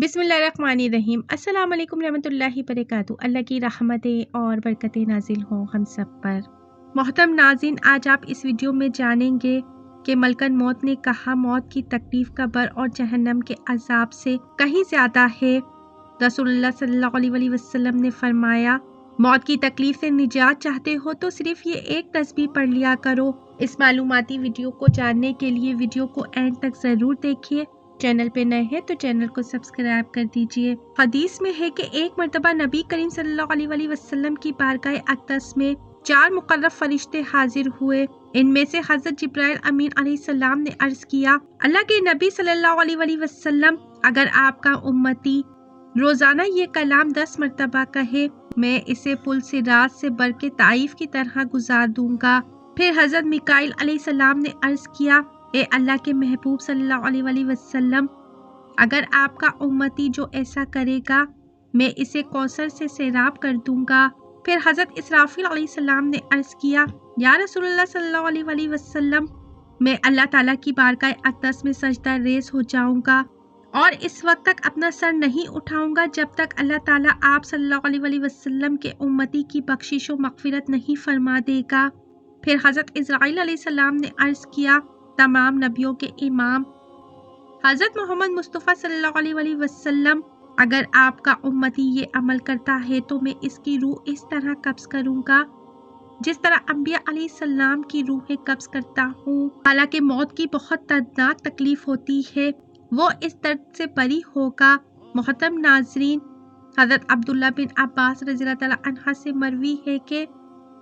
بسم اللہ الرحمن الرحیم۔ السلام علیکم رحمۃ اللہ وبرکاتہ۔ اللہ کی رحمتیں اور برکتیں نازل ہوں ہم سب پر۔ محترم ناظرین، آج آپ اس ویڈیو میں جانیں گے کہ ملکن موت نے کہا موت کی تکلیف قبر اور جہنم کے عذاب سے کہیں زیادہ ہے۔ رسول اللہ صلی اللہ علیہ وسلم نے فرمایا، موت کی تکلیف سے نجات چاہتے ہو تو صرف یہ ایک تسبیح پڑھ لیا کرو۔ اس معلوماتی ویڈیو کو جاننے کے لیے ویڈیو کو اینڈ تک ضرور دیکھیے۔ چینل پہ نئے ہیں تو چینل کو سبسکرائب کر دیجئے۔ حدیث میں ہے کہ ایک مرتبہ نبی کریم صلی اللہ علیہ وسلم کی بارگاہ اقدس میں 4 مقرب فرشتے حاضر ہوئے۔ ان میں سے حضرت جبرائیل امین علیہ السلام نے عرض کیا، اللہ کے نبی صلی اللہ علیہ وسلم، اگر آپ کا امتی روزانہ یہ کلام 10 مرتبہ کہے، میں اسے پل صراط سے بر کے طائف کی طرح گزار دوں گا۔ پھر حضرت میکائیل علیہ السلام نے عرض کیا، اے اللہ کے محبوب صلی اللہ علیہ وسلم، اگر آپ کا امتی جو ایسا کرے گا، میں اسے کوثر سے سیراب کر دوں گا۔ پھر حضرت اسرافیل علیہ السلام نے عرض کیا، یا رسول اللہ صلی اللہ علیہ وسلم، میں اللہ تعالیٰ کی بارگاہ اقدس میں سجدہ ریز ہو جاؤں گا اور اس وقت تک اپنا سر نہیں اٹھاؤں گا جب تک اللہ تعالیٰ آپ صلی اللہ علیہ وسلم کے امتی کی بخشش و مغفرت نہیں فرما دے گا۔ پھر حضرت اسرائیل علیہ السلام نے عرض کیا، تمام نبیوں کے امام حضرت محمد مصطفیٰ صلی اللہ علیہ وسلم، اگر آپ کا امتی یہ عمل کرتا ہے تو میں اس کی روح اس طرح قبض کروں گا جس طرح انبیاء علیہ السلام کی روحیں قبض کرتا ہوں۔ حالانکہ موت کی بہت دردناک تکلیف ہوتی ہے، وہ اس درد سے بری ہوگا۔ محترم ناظرین، حضرت عبداللہ بن عباس رضی اللہ تعالیٰ عنہ سے مروی ہے کہ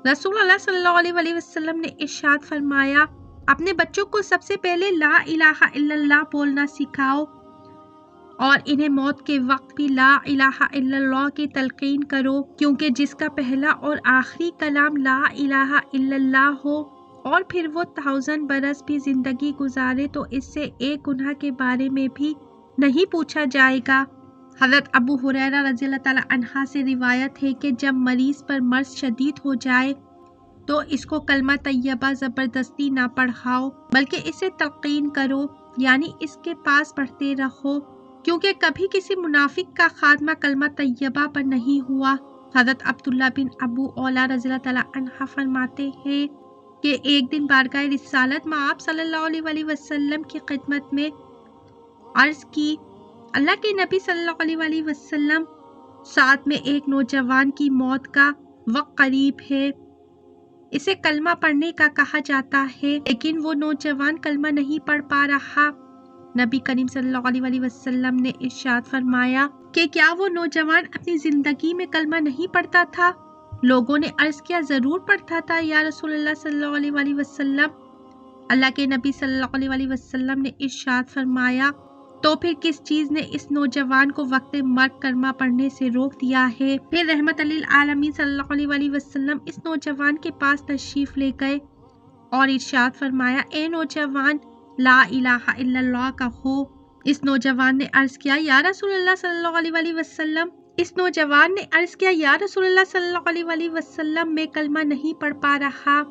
رسول اللہ صلی اللہ علیہ وسلم نے ارشاد فرمایا، اپنے بچوں کو سب سے پہلے لا الہ الا اللہ بولنا سکھاؤ اور انہیں موت کے وقت بھی لا الہ الا اللہ کی تلقین کرو، کیونکہ جس کا پہلا اور آخری کلام لا الہ الا اللہ ہو اور پھر وہ 1000 برس بھی زندگی گزارے تو اس سے ایک گناہ کے بارے میں بھی نہیں پوچھا جائے گا۔ حضرت ابو ہریرہ رضی اللہ تعالیٰ عنہ سے روایت ہے کہ جب مریض پر مرض شدید ہو جائے تو اس کو کلمہ طیبہ زبردستی نہ پڑھاؤ بلکہ اسے تلقین کرو، یعنی اس کے پاس پڑھتے رہو، کیونکہ کبھی کسی منافق کا خاتمہ کلمہ طیبہ پر نہیں ہوا۔ حضرت عبداللہ بن ابو اولا رضی اللہ تعالیٰ عنہ فرماتے ہیں کہ ایک دن بارگاہ رسالت میں آپ صلی اللہ علیہ وسلم کی خدمت میں عرض کی، اللہ کے نبی صلی اللہ علیہ وسلم، ساتھ میں ایک نوجوان کی موت کا وقت قریب ہے، اسے کلمہ پڑھنے کا کہا جاتا ہے لیکن وہ نوجوان کلمہ نہیں پڑھ پا رہا۔ نبی کریم صلی اللہ علیہ وسلم نے ارشاد فرمایا کہ کیا وہ نوجوان اپنی زندگی میں کلمہ نہیں پڑھتا تھا؟ لوگوں نے عرض کیا، ضرور پڑھتا تھا یا رسول اللہ صلی اللہ علیہ وسلم۔ اللہ کے نبی صلی اللہ علیہ وسلم نے ارشاد فرمایا، تو پھر کس چیز نے اس نوجوان کو وقت مرگ کلمہ پڑھنے سے روک دیا ہے؟ پھر رحمت للعالمین صلی اللہ علیہ وسلم اس نوجوان کے پاس تشریف لے گئے اور ارشاد فرمایا، اے نوجوان، لا الہ الا اللہ کہو۔ اس نوجوان نے عرض کیا، یا رسول اللہ صلی اللہ علیہ وسلم، میں کلمہ نہیں پڑھ پا رہا۔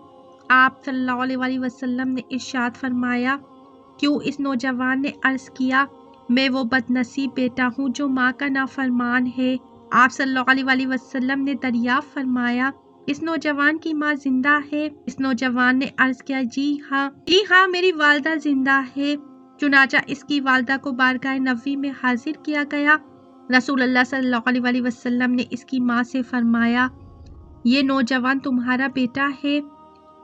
آپ صلی اللہ علیہ وسلم نے ارشاد فرمایا، کیوں؟ اس نوجوان نے عرض کیا، میں وہ بد نصیب بیٹا ہوں جو ماں کا نافرمان ہے۔ آپ صلی اللہ علیہ وسلم نے دریافت فرمایا، اس نوجوان کی ماں زندہ ہے؟ اس نوجوان نے عرض کیا، جی ہاں میری والدہ زندہ ہے۔ چنانچہ اس کی والدہ کو بارگاہ نبوی میں حاضر کیا گیا۔ رسول اللہ صلی اللہ علیہ وسلم نے اس کی ماں سے فرمایا، یہ نوجوان تمہارا بیٹا ہے؟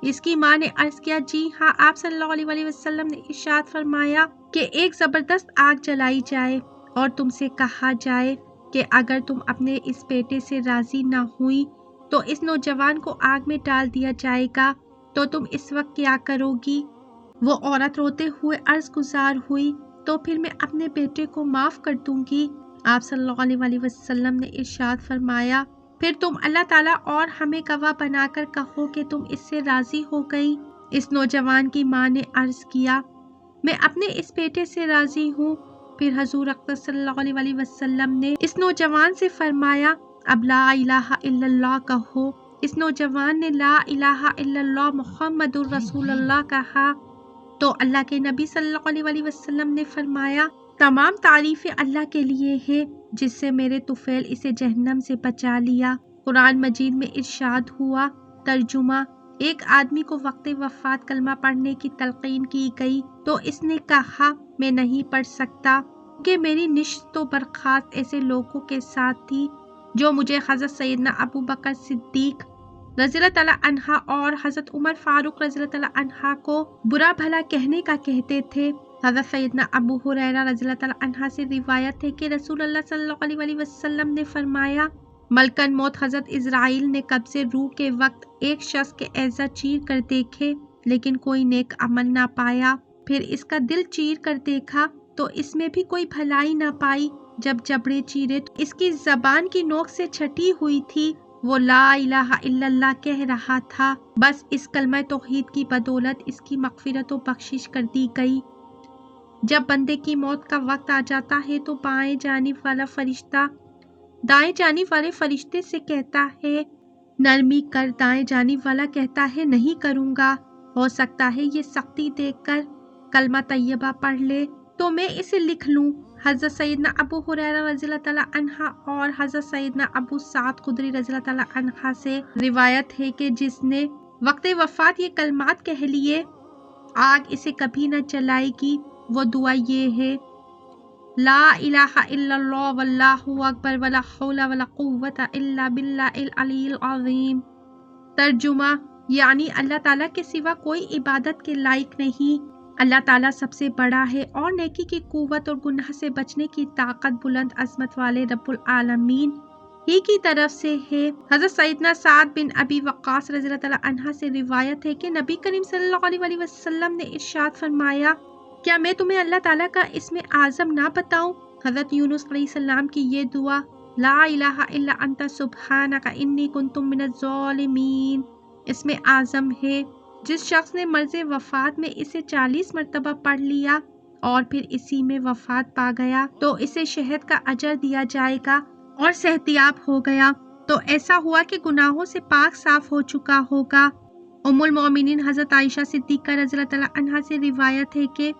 اس کی ماں نے عرض کیا، جی ہاں۔ آپ صلی اللہ علیہ وسلم نے ارشاد فرمایا کہ ایک زبردست آگ جلائی جائے اور تم سے کہا جائے کہ اگر تم اپنے اس بیٹے سے راضی نہ ہوئی تو اس نوجوان کو آگ میں ڈال دیا جائے گا، تو تم اس وقت کیا کرو گی؟ وہ عورت روتے ہوئے عرض گزار ہوئی، تو پھر میں اپنے بیٹے کو معاف کر دوں گی۔ آپ صلی اللہ علیہ وسلم نے ارشاد فرمایا، پھر تم اللہ تعالیٰ اور ہمیں گواہ بنا کر کہو کہ تم اس سے راضی ہو گئی۔ اس نوجوان کی ماں نے عرض کیا، میں اپنے اس بیٹے سے راضی ہوں۔ پھر حضور اقدس صلی اللہ علیہ وسلم نے اس نوجوان سے فرمایا، اب لا الہ الا اللہ کہو۔ اس نوجوان نے لا الہ الا اللہ محمد الرسول اللہ کہا تو اللہ کے نبی صلی اللہ علیہ وسلم نے فرمایا، تمام تعریفیں اللہ کے لیے ہے جس سے میرے طفیل اسے جہنم سے بچا لیا۔ قرآن مجید میں ارشاد ہوا، ترجمہ: ایک آدمی کو وقت وفات کلمہ پڑھنے کی تلقین کی گئی تو اس نے کہا میں نہیں پڑھ سکتا کہ میری نشست و برخاست ایسے لوگوں کے ساتھ تھی جو مجھے حضرت سیدنا ابو بکر صدیق رضی اللہ تعالیٰ عنہ اور حضرت عمر فاروق رضی اللہ تعالیٰ عنہ کو برا بھلا کہنے کا کہتے تھے۔ حضرت سیدنا ابو ہریرہ رضی اللہ تعالیٰ عنہ سے روایت ہے کہ رسول اللہ صلی اللہ علیہ وسلم نے فرمایا، ملکن موت حضرت اسرائیل نے قبض روح کے وقت ایک شخص کے اعضا چیر کر دیکھے لیکن کوئی نیک عمل نہ پایا، پھر اس کا دل چیر کر دیکھا تو اس میں بھی کوئی بھلائی نہ پائی، جب جبڑے چیرے تو اس کی زبان کی نوک سے چھٹی ہوئی تھی، وہ لا الہ الا اللہ کہہ رہا تھا، بس اس کلمہ توحید کی بدولت اس کی مغفرت و بخشش کر دی گئی۔ جب بندے کی موت کا وقت آ جاتا ہے تو بائیں جانب والا فرشتہ دائیں جانب والے فرشتے سے کہتا ہے نرمی کر، دائیں جانب والا کہتا ہے نہیں کروں گا، ہو سکتا ہے یہ سختی دیکھ کر کلمہ طیبہ پڑھ لے تو میں اسے لکھ لوں۔ حضرت سیدنا ابو ہریرہ رضی اللہ تعالیٰ عنہ اور حضرت سیدنا ابو سعد خدری رضی اللہ تعالیٰ عنہ سے روایت ہے کہ جس نے وقت وفات یہ کلمات کہہ لیے آگ اسے کبھی نہ جلائے گی۔ وہ دعا یہ ہے، لا الہ الا اللہ واللہ اکبر ولا حول ولا قوت الا باللہ العلی العظیم۔ ترجمہ: یعنی اللہ تعالیٰ کے سوا کوئی عبادت کے لائق نہیں، اللہ تعالیٰ سب سے بڑا ہے اور نیکی کی قوت اور گناہ سے بچنے کی طاقت بلند عظمت والے رب العالمین ہی کی طرف سے ہے۔ حضرت سیدنا سعد بن ابی وقاص رضی اللہ تعالیٰ عنہ سے روایت ہے کہ نبی کریم صلی اللہ علیہ وسلم نے ارشاد فرمایا، کیا میں تمہیں اللہ تعالیٰ کا اسم اعظم نہ بتاؤں؟ حضرت یونس علیہ السلام کی یہ دعا، لا الہ الا انت سبحانک انی کنت من الظالمین، اسم اعظم ہے۔ جس شخص نے مرض وفات میں اسے 40 مرتبہ پڑھ لیا اور پھر اسی میں وفات پا گیا تو اسے شہد کا اجر دیا جائے گا اور صحتیاب ہو گیا تو ایسا ہوا کہ گناہوں سے پاک صاف ہو چکا ہوگا۔ ام المومنین حضرت عائشہ صدیقہ رضی اللہ تعالیٰ عنہا سے روایت ہے کہ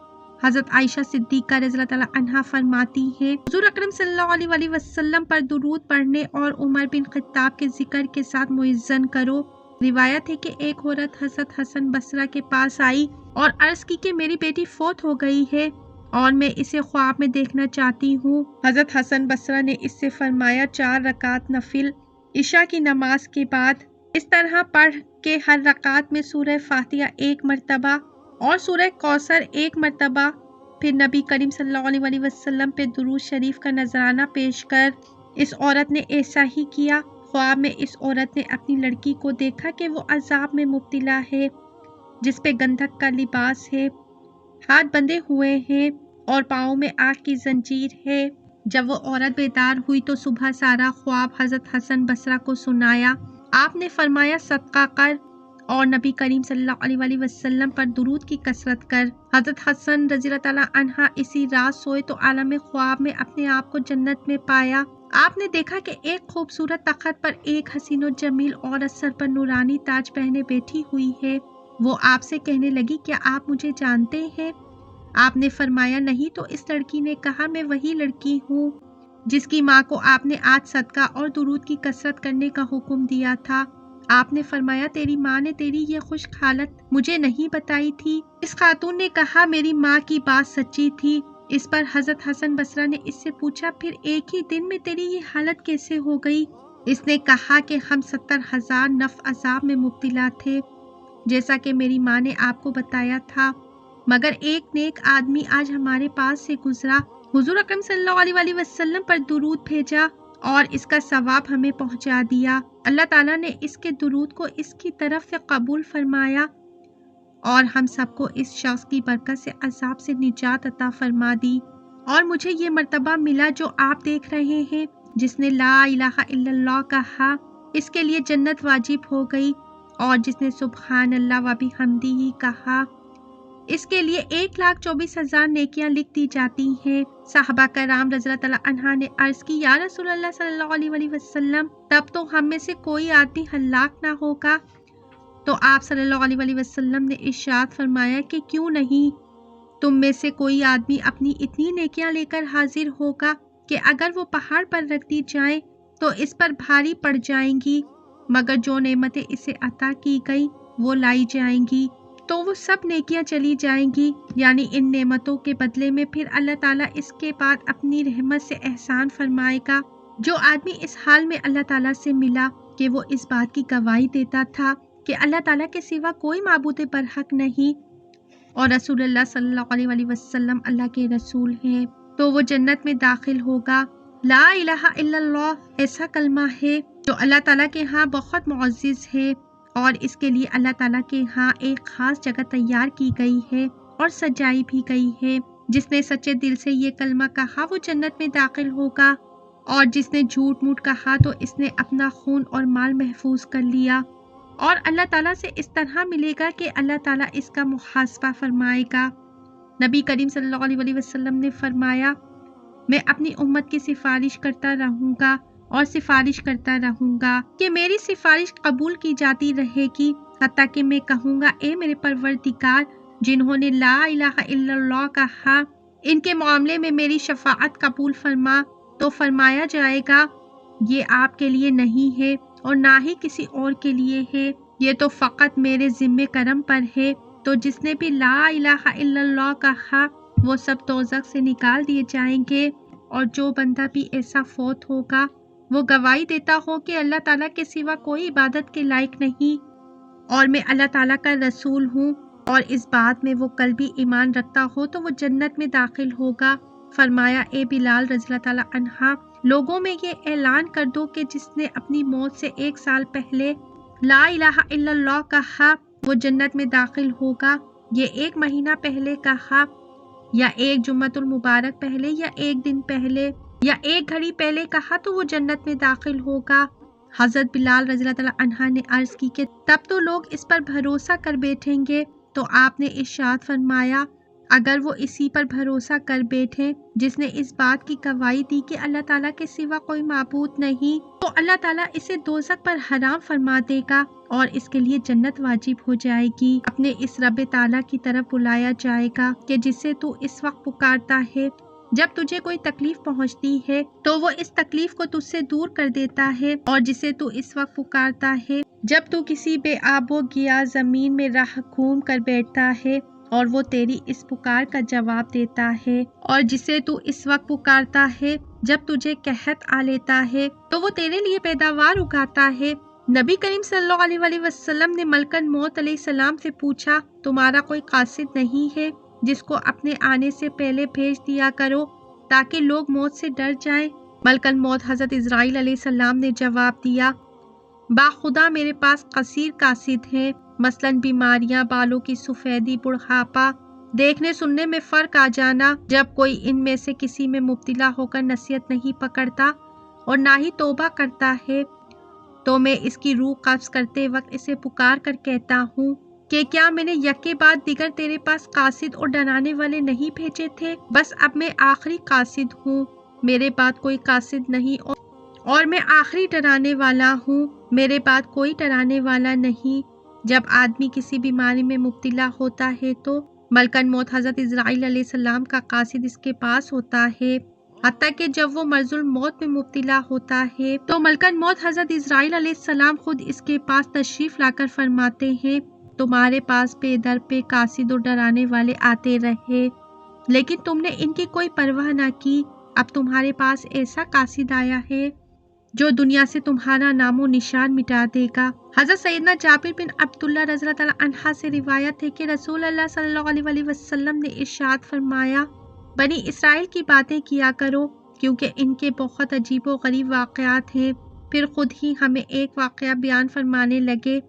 حضرت عائشہ صدیقہ رضی اللہ تعالیٰ عنہا فرماتی ہیں، حضور اکرم صلی اللہ علیہ وسلم پر درود پڑھنے اور عمر بن خطاب کے ذکر کے ساتھ مؤذن کرو۔ روایت ہے کہ ایک عورت حضرت حسن بصرہ کے پاس آئی اور عرض کی کہ میری بیٹی فوت ہو گئی ہے اور میں اسے خواب میں دیکھنا چاہتی ہوں۔ حضرت حسن بصرہ نے اس سے فرمایا 4 رکعت نفل عشاء کی نماز کے بعد اس طرح پڑھ کہ ہر رکعت میں سورہ فاتحہ 1 مرتبہ اور سورہ کوثر 1 مرتبہ، پھر نبی کریم صلی اللہ علیہ وسلم پہ درود شریف کا نذرانہ پیش کر۔ اس عورت نے ایسا ہی کیا۔ خواب میں اس عورت نے اپنی لڑکی کو دیکھا کہ وہ عذاب میں مبتلا ہے، جس پہ گندھک کا لباس ہے، ہاتھ بندھے ہوئے ہیں اور پاؤں میں آگ کی زنجیر ہے۔ جب وہ عورت بیدار ہوئی تو صبح سارا خواب حضرت حسن بصرہ کو سنایا۔ آپ نے فرمایا صدقہ کر اور نبی کریم صلی اللہ علیہ وسلم پر درود کی کثرت کر۔ حضرت حسن رضی اللہ تعالیٰ عنہ اسی رات سوئے تو عالم خواب میں اپنے آپ کو جنت میں پایا۔ آپ نے دیکھا کہ ایک خوبصورت تخت پر ایک حسین و جمیل عورت سر پر نورانی تاج پہنے بیٹھی ہوئی ہے۔ وہ آپ سے کہنے لگی کیا آپ مجھے جانتے ہیں؟ آپ نے فرمایا نہیں، تو اس لڑکی نے کہا میں وہی لڑکی ہوں جس کی ماں کو آپ نے آج صدقہ اور درود کی کثرت کرنے کا حکم دیا تھا۔ آپ نے فرمایا تیری ماں نے تیری یہ خشک حالت مجھے نہیں بتائی تھی؟ اس خاتون نے کہا میری ماں کی بات سچی تھی۔ اس پر حضرت حسن بصرہ نے اس سے پوچھا پھر ایک ہی دن میں تیری یہ حالت کیسے ہو گئی؟ اس نے کہا کہ ہم 70,000 نفع عذاب میں مبتلا تھے جیسا کہ میری ماں نے آپ کو بتایا تھا، مگر ایک نیک آدمی آج ہمارے پاس سے گزرا، حضور اکرم صلی اللہ علیہ وسلم پر درود بھیجا اور اس کا ثواب ہمیں پہنچا دیا۔ اللہ تعالیٰ نے اس کے درود کو اس کی طرف سے قبول فرمایا اور ہم سب کو اس شخص کی برکت سے عذاب سے نجات عطا فرما دی، اور مجھے یہ مرتبہ ملا جو آپ دیکھ رہے ہیں۔ جس نے لا الہ الا اللہ کہا اس کے لیے جنت واجب ہو گئی، اور جس نے سبحان اللہ و بحمدہ کہا اس کے لیے 1,24,000 نیکیاں لکھ دی جاتی ہیں۔ صحابہ کرام رضی اللہ تعالیٰ عنہ نے عرض کی یا رسول اللہ صلی اللہ علیہ وسلم تب تو ہم میں سے کوئی آدمی ہلاک نہ ہوگا؟ تو آپ صلی اللہ علیہ وسلم نے ارشاد فرمایا کہ کیوں نہیں، تم میں سے کوئی آدمی اپنی اتنی نیکیاں لے کر حاضر ہوگا کہ اگر وہ پہاڑ پر رکھ دی جائیں تو اس پر بھاری پڑ جائیں گی، مگر جو نعمتیں اسے عطا کی گئی وہ لائی جائیں گی تو وہ سب نیکیاں چلی جائیں گی، یعنی ان نعمتوں کے بدلے میں پھر اللہ تعالیٰ اس کے بعد اپنی رحمت سے احسان فرمائے گا۔ جو آدمی اس حال میں اللہ تعالیٰ سے ملا کہ وہ اس بات کی گواہی دیتا تھا کہ اللہ تعالیٰ کے سوا کوئی معبود برحق نہیں اور رسول اللہ صلی اللہ علیہ وسلم اللہ کے رسول ہیں، تو وہ جنت میں داخل ہوگا۔ لا الہ الا اللہ ایسا کلمہ ہے جو اللہ تعالیٰ کے ہاں بہت معزز ہے، اور اس کے لیے اللہ تعالیٰ کے ہاں ایک خاص جگہ تیار کی گئی ہے اور سجائی بھی گئی ہے۔ جس نے سچے دل سے یہ کلمہ کہا وہ جنت میں داخل ہوگا، اور جس نے جھوٹ موٹ کہا تو اس نے اپنا خون اور مال محفوظ کر لیا، اور اللہ تعالیٰ سے اس طرح ملے گا کہ اللہ تعالیٰ اس کا محاسبہ فرمائے گا۔ نبی کریم صلی اللہ علیہ وسلم نے فرمایا، میں اپنی امت کی سفارش کرتا رہوں گا اور سفارش کرتا رہوں گا کہ میری سفارش قبول کی جاتی رہے گی، حتیٰ کہ میں کہوں گا اے میرے پروردگار، جنہوں نے لا الہ الا اللہ کہا ان کے معاملے میں میری شفاعت قبول فرما، تو فرمایا جائے گا یہ آپ کے لیے نہیں ہے اور نہ ہی کسی اور کے لیے ہے، یہ تو فقط میرے ذمہ کرم پر ہے۔ تو جس نے بھی لا الہ الا اللہ کہا وہ سب دوزخ سے نکال دیے جائیں گے، اور جو بندہ بھی ایسا فوت ہوگا وہ گواہی دیتا ہو کہ اللہ تعالیٰ کے سوا کوئی عبادت کے لائق نہیں اور میں اللہ تعالیٰ کا رسول ہوں، اور اس بات میں وہ قلبی ایمان رکھتا ہو تو وہ جنت میں داخل ہوگا۔ فرمایا اے بلال رضی اللہ تعالیٰ عنہ، لوگوں میں یہ اعلان کر دو کہ جس نے اپنی موت سے 1 سال پہلے لا الہ الا اللہ کہا وہ جنت میں داخل ہوگا، یہ 1 مہینہ پہلے کہا یا 1 جمعۃ المبارک پہلے یا 1 دن پہلے یا 1 گھڑی پہلے کہا تو وہ جنت میں داخل ہوگا۔ حضرت بلال رضی اللہ تعالیٰ عنہ نے عرض کی کہ تب تو لوگ اس پر بھروسہ کر بیٹھیں گے، تو آپ نے ارشاد فرمایا اگر وہ اسی پر بھروسہ کر بیٹھیں جس نے اس بات کی گواہی دی کہ اللہ تعالیٰ کے سوا کوئی معبود نہیں، تو اللہ تعالیٰ اسے دوزخ پر حرام فرما دے گا اور اس کے لیے جنت واجب ہو جائے گی۔ اپنے اس رب تعالیٰ کی طرف بلایا جائے گا کہ جسے تو اس وقت پکارتا ہے جب تجھے کوئی تکلیف پہنچتی ہے تو وہ اس تکلیف کو تجھ سے دور کر دیتا ہے، اور جسے تو اس وقت پکارتا ہے جب تو کسی بے آب و گیا زمین میں راہ گھوم کر بیٹھتا ہے اور وہ تیری اس پکار کا جواب دیتا ہے، اور جسے تو اس وقت پکارتا ہے جب تجھے قحط آ لیتا ہے تو وہ تیرے لیے پیداوار اگاتا ہے۔ نبی کریم صلی اللہ علیہ وسلم نے ملکن موت علیہ السلام سے پوچھا، تمہارا کوئی قاصد نہیں ہے جس کو اپنے آنے سے پہلے بھیج دیا کرو تاکہ لوگ موت سے ڈر جائیں؟ ملکن موت حضرت اسرائیل علیہ السلام نے جواب دیا، باخدا میرے پاس کثیر قاصد ہیں، مثلاً بیماریاں، بالوں کی سفیدی، بڑھاپا، دیکھنے سننے میں فرق آ جانا۔ جب کوئی ان میں سے کسی میں مبتلا ہو کر نصیحت نہیں پکڑتا اور نہ ہی توبہ کرتا ہے تو میں اس کی روح قبض کرتے وقت اسے پکار کر کہتا ہوں کہ کیا میں نے یکے بعد دیگر تیرے پاس قاصد اور ڈرانے والے نہیں بھیجے تھے؟ بس اب میں آخری قاصد ہوں، میرے بعد کوئی قاصد نہیں، اور میں آخری ڈرانے والا ہوں، میرے بعد کوئی ڈرانے والا نہیں۔ جب آدمی کسی بیماری میں مبتلا ہوتا ہے تو ملکن موت حضرت اسرائیل علیہ السلام کا قاصد اس کے پاس ہوتا ہے، حتیٰ کہ جب وہ مرض الموت میں مبتلا ہوتا ہے تو ملکن موت حضرت اسرائیل علیہ السلام خود اس کے پاس تشریف لا کر فرماتے ہیں، تمہارے پاس پے در پہ قاصد اور ڈرانے والے آتے رہے لیکن تم نے ان کی کوئی پرواہ نہ کی، اب تمہارے پاس ایسا قاصد آیا ہے جو دنیا سے تمہارا نام و نشان مٹا دے گا۔ حضرت سیدنا جابر بن عبداللہ رضی اللہ تعالیٰ عنہ سے روایت ہے کہ رسول اللہ صلی اللہ علیہ وسلم نے ارشاد فرمایا، بنی اسرائیل کی باتیں کیا کرو کیونکہ ان کے بہت عجیب و غریب واقعات ہیں۔ پھر خود ہی ہمیں ایک واقعہ بیان فرمانے لگے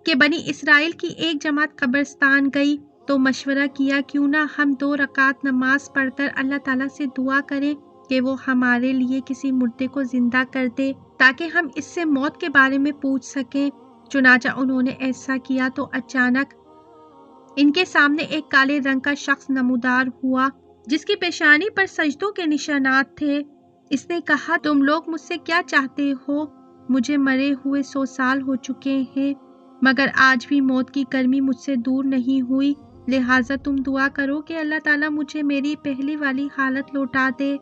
کہ بنی اسرائیل کی ایک جماعت قبرستان گئی تو مشورہ کیا کیوں نہ ہم 2 رکعت نماز پڑھ کر اللہ تعالیٰ سے دعا کریں کہ وہ ہمارے لیے کسی مردے کو زندہ کر دے تاکہ ہم اس سے موت کے بارے میں پوچھ سکیں۔ چنانچہ انہوں نے ایسا کیا تو اچانک ان کے سامنے ایک کالے رنگ کا شخص نمودار ہوا جس کی پیشانی پر سجدوں کے نشانات تھے۔ اس نے کہا، تم لوگ مجھ سے کیا چاہتے ہو؟ مجھے مرے ہوئے 100 سال ہو چکے ہیں مگر آج بھی موت کی گرمی مجھ سے دور نہیں ہوئی۔ لہٰذا تم دعا کرو کہ اللہ تعالیٰ مجھے میری پہلی والی حالت لوٹا دے۔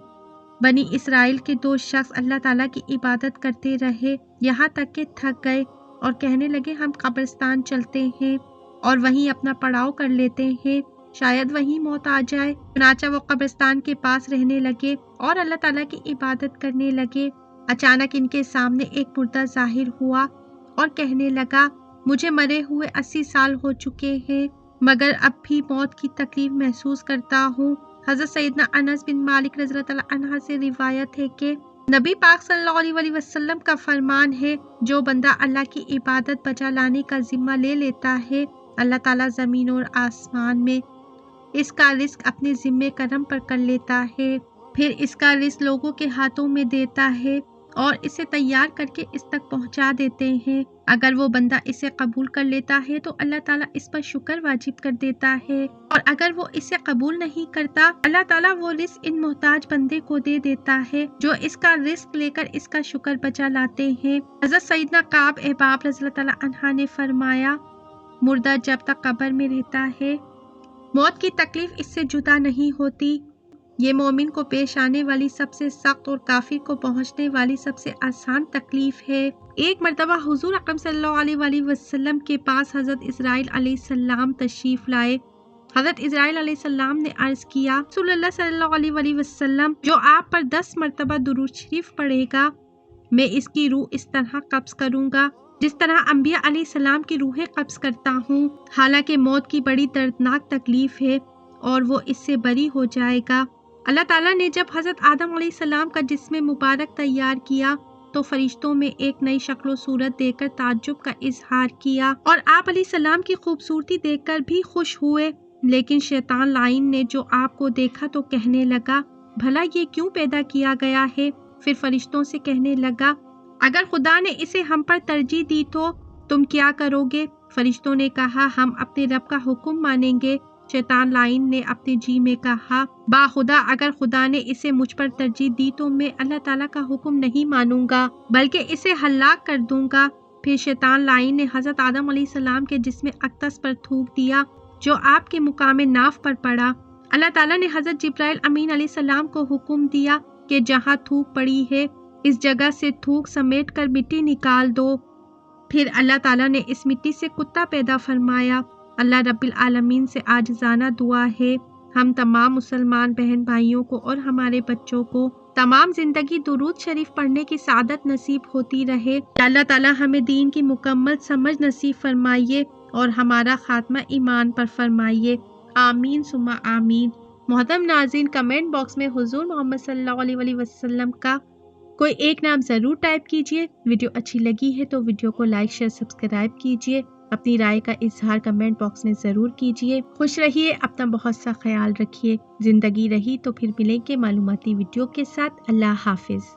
بنی اسرائیل کے 2 شخص اللہ تعالیٰ کی عبادت کرتے رہے یہاں تک کہ تھک گئے اور کہنے لگے ہم قبرستان چلتے ہیں اور وہیں اپنا پڑاؤ کر لیتے ہیں، شاید وہیں موت آ جائے۔ چنانچہ وہ قبرستان کے پاس رہنے لگے اور اللہ تعالیٰ کی عبادت کرنے لگے۔ اچانک ان کے سامنے ایک مردہ ظاہر ہوا اور کہنے لگا مجھے مرے ہوئے 80 سال ہو چکے ہیں مگر اب بھی موت کی تکلیف محسوس کرتا ہوں۔ حضرت سیدنا انس بن مالک رضی اللہ تعالیٰ عنہ سے روایت ہے کہ نبی پاک صلی اللہ علیہ وسلم کا فرمان ہے جو بندہ اللہ کی عبادت بجا لانے کا ذمہ لے لیتا ہے، اللہ تعالیٰ زمین اور آسمان میں اس کا رزق اپنے ذمہ کرم پر کر لیتا ہے، پھر اس کا رزق لوگوں کے ہاتھوں میں دیتا ہے اور اسے تیار کر کے اس تک پہنچا دیتے ہیں۔ اگر وہ بندہ اسے قبول کر لیتا ہے تو اللہ تعالیٰ اس پر شکر واجب کر دیتا ہے، اور اگر وہ اسے قبول نہیں کرتا اللہ تعالیٰ وہ رزق ان محتاج بندے کو دے دیتا ہے جو اس کا رزق لے کر اس کا شکر بجا لاتے ہیں۔ حضرت سیدنا کعب احباب رضی اللہ تعالیٰ عنہ نے فرمایا مردہ جب تک قبر میں رہتا ہے موت کی تکلیف اس سے جدا نہیں ہوتی، یہ مومن کو پیش آنے والی سب سے سخت اور کافر کو پہنچنے والی سب سے آسان تکلیف ہے۔ ایک مرتبہ حضور اکرم صلی اللہ علیہ وسلم کے پاس حضرت اسرائیل علیہ السلام تشریف لائے۔ حضرت اسرائیل علیہ السلام نے عرض کیا رسول اللہ صلی اللہ علیہ وسلم جو آپ پر 10 مرتبہ درود شریف پڑھے گا میں اس کی روح اس طرح قبض کروں گا جس طرح انبیاء علیہ السلام کی روحیں قبض کرتا ہوں، حالانکہ موت کی بڑی دردناک تکلیف ہے اور وہ اس سے بری ہو جائے گا۔ اللہ تعالیٰ نے جب حضرت آدم علیہ السلام کا جسم مبارک تیار کیا تو فرشتوں میں ایک نئی شکل و صورت دیکھ کر تعجب کا اظہار کیا اور آپ علیہ السلام کی خوبصورتی دیکھ کر بھی خوش ہوئے، لیکن شیطان لعین نے جو آپ کو دیکھا تو کہنے لگا بھلا یہ کیوں پیدا کیا گیا ہے؟ پھر فرشتوں سے کہنے لگا اگر خدا نے اسے ہم پر ترجیح دی تو تم کیا کرو گے؟ فرشتوں نے کہا ہم اپنے رب کا حکم مانیں گے۔ شیطان لعین نے اپنے جی میں کہا با خدا اگر خدا نے اسے مجھ پر ترجیح دی تو میں اللہ تعالیٰ کا حکم نہیں مانوں گا بلکہ اسے ہلاک کر دوں گا۔ پھر شیطان لعین نے حضرت آدم علیہ السلام کے جسم اقدس پر تھوک دیا جو آپ کے مقام ناف پر پڑا۔ اللہ تعالیٰ نے حضرت جبرائیل امین علیہ السلام کو حکم دیا کہ جہاں تھوک پڑی ہے اس جگہ سے تھوک سمیٹ کر مٹی نکال دو۔ پھر اللہ تعالیٰ نے اس مٹی سے کتا پیدا فرمایا۔ اللہ رب العالمین سے عاجزانہ دعا ہے ہم تمام مسلمان بہن بھائیوں کو اور ہمارے بچوں کو تمام زندگی درود شریف پڑھنے کی سعادت نصیب ہوتی رہے۔ اللہ تعالیٰ ہمیں دین کی مکمل سمجھ نصیب فرمائیے اور ہمارا خاتمہ ایمان پر فرمائیے، آمین ثم آمین۔ محترم ناظرین، کمنٹ باکس میں حضور محمد صلی اللہ علیہ وسلم کا کوئی ایک نام ضرور ٹائپ کیجئے۔ ویڈیو اچھی لگی ہے تو ویڈیو کو لائک شیئر سبسکرائب کیجئے، اپنی رائے کا اظہار کمنٹ باکس میں ضرور کیجئے۔ خوش رہیے، اپنا بہت سا خیال رکھیے۔ زندگی رہی تو پھر ملیں گے معلوماتی ویڈیو کے ساتھ۔ اللہ حافظ۔